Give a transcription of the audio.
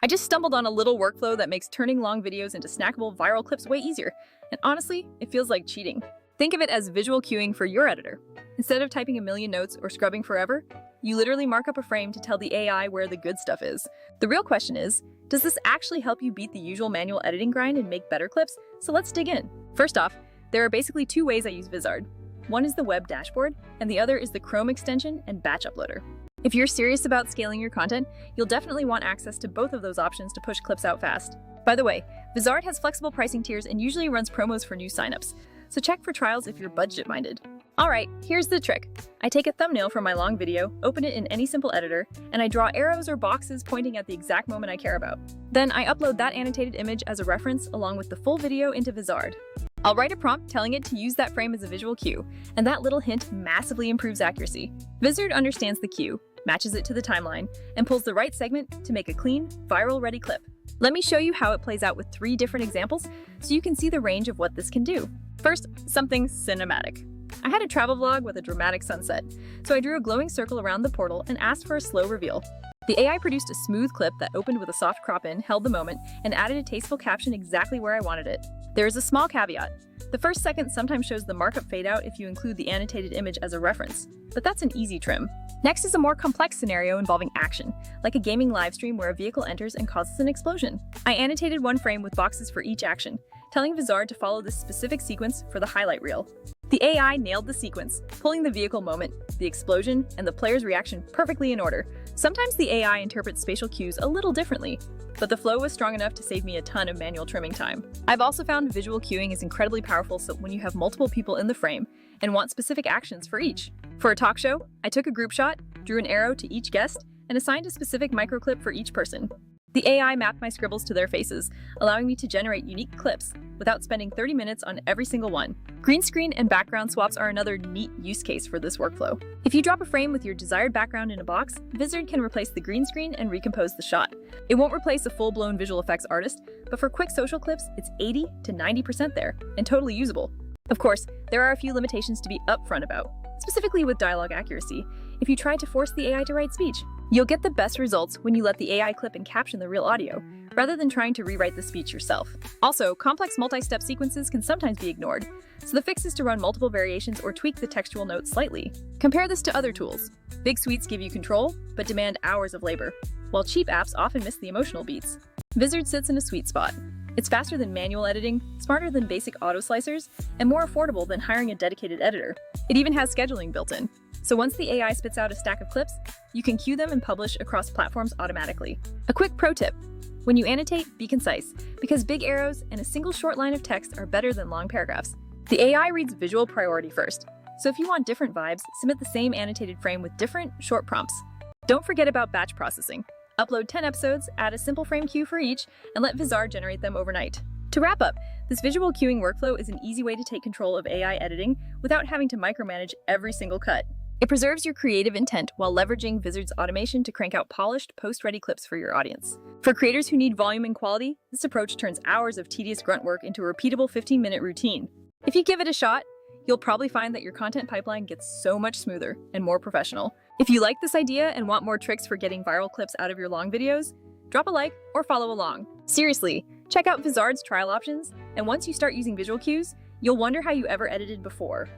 I just stumbled on a little workflow that makes turning long videos into snackable viral clips way easier, and honestly, it feels like cheating. Think of it as visual cueing for your editor. Instead of typing a million notes or scrubbing forever, you literally mark up a frame to tell the AI where the good stuff is. The real question is, does this actually help you beat the usual manual editing grind and make better clips? So let's dig in. First off, there are basically two ways I use Vizard. One is the web dashboard, and the other is the Chrome extension and batch uploader. If you're serious about scaling your content, you'll definitely want access to both of those options to push clips out fast. By the way, Vizard has flexible pricing tiers and usually runs promos for new signups, so check for trials if you're budget-minded. Alright, here's the trick. I take a thumbnail from my long video, open it in any simple editor, and I draw arrows or boxes pointing at the exact moment I care about. Then I upload that annotated image as a reference along with the full video into Vizard. I'll write a prompt telling it to use that frame as a visual cue, and that little hint massively improves accuracy. Vizard understands the cue, matches it to the timeline, and pulls the right segment to make a clean, viral-ready clip. Let me show you how it plays out with 3 different examples so you can see the range of what this can do. First, something cinematic. I had a travel vlog with a dramatic sunset, so I drew a glowing circle around the portal and asked for a slow reveal. The AI produced a smooth clip that opened with a soft crop in, held the moment, and added a tasteful caption exactly where I wanted it. There is a small caveat. The first second sometimes shows the markup fade out if you include the annotated image as a reference, but that's an easy trim. Next is a more complex scenario involving action, like a gaming livestream where a vehicle enters and causes an explosion. I annotated one frame with boxes for each action, telling Vizard to follow this specific sequence for the highlight reel. The AI nailed the sequence, pulling the vehicle moment, the explosion, and the player's reaction perfectly in order. Sometimes the AI interprets spatial cues a little differently, but the flow was strong enough to save me a ton of manual trimming time. I've also found visual cueing is incredibly powerful so when you have multiple people in the frame and want specific actions for each. For a talk show, I took a group shot, drew an arrow to each guest, and assigned a specific microclip for each person. The AI mapped my scribbles to their faces, allowing me to generate unique clips without spending 30 minutes on every single one. Green screen and background swaps are another neat use case for this workflow. If you drop a frame with your desired background in a box, Vizard can replace the green screen and recompose the shot. It won't replace a full-blown visual effects artist, but for quick social clips, it's 80 to 90% there, and totally usable. Of course, there are a few limitations to be upfront about, specifically with dialogue accuracy. If you try to force the AI to write speech, you'll get the best results when you let the AI clip and caption the real audio, rather than trying to rewrite the speech yourself. Also, complex multi-step sequences can sometimes be ignored, so the fix is to run multiple variations or tweak the textual notes slightly. Compare this to other tools. Big suites give you control, but demand hours of labor, while cheap apps often miss the emotional beats. Vizard sits in a sweet spot. It's faster than manual editing, smarter than basic auto slicers, and more affordable than hiring a dedicated editor. It even has scheduling built in. So once the AI spits out a stack of clips, you can queue them and publish across platforms automatically. A quick pro tip: when you annotate, be concise, because big arrows and a single short line of text are better than long paragraphs. The AI reads visual priority first, so if you want different vibes, submit the same annotated frame with different, short prompts. Don't forget about batch processing. Upload 10 episodes, add a simple frame queue for each, and let Vizard generate them overnight. To wrap up, this visual cueing workflow is an easy way to take control of AI editing without having to micromanage every single cut. It preserves your creative intent while leveraging Vizard's automation to crank out polished, post-ready clips for your audience. For creators who need volume and quality, this approach turns hours of tedious grunt work into a repeatable 15-minute routine. If you give it a shot, you'll probably find that your content pipeline gets so much smoother and more professional. If you like this idea and want more tricks for getting viral clips out of your long videos, drop a like or follow along. Seriously, check out Vizard's trial options, and once you start using visual cues, you'll wonder how you ever edited before.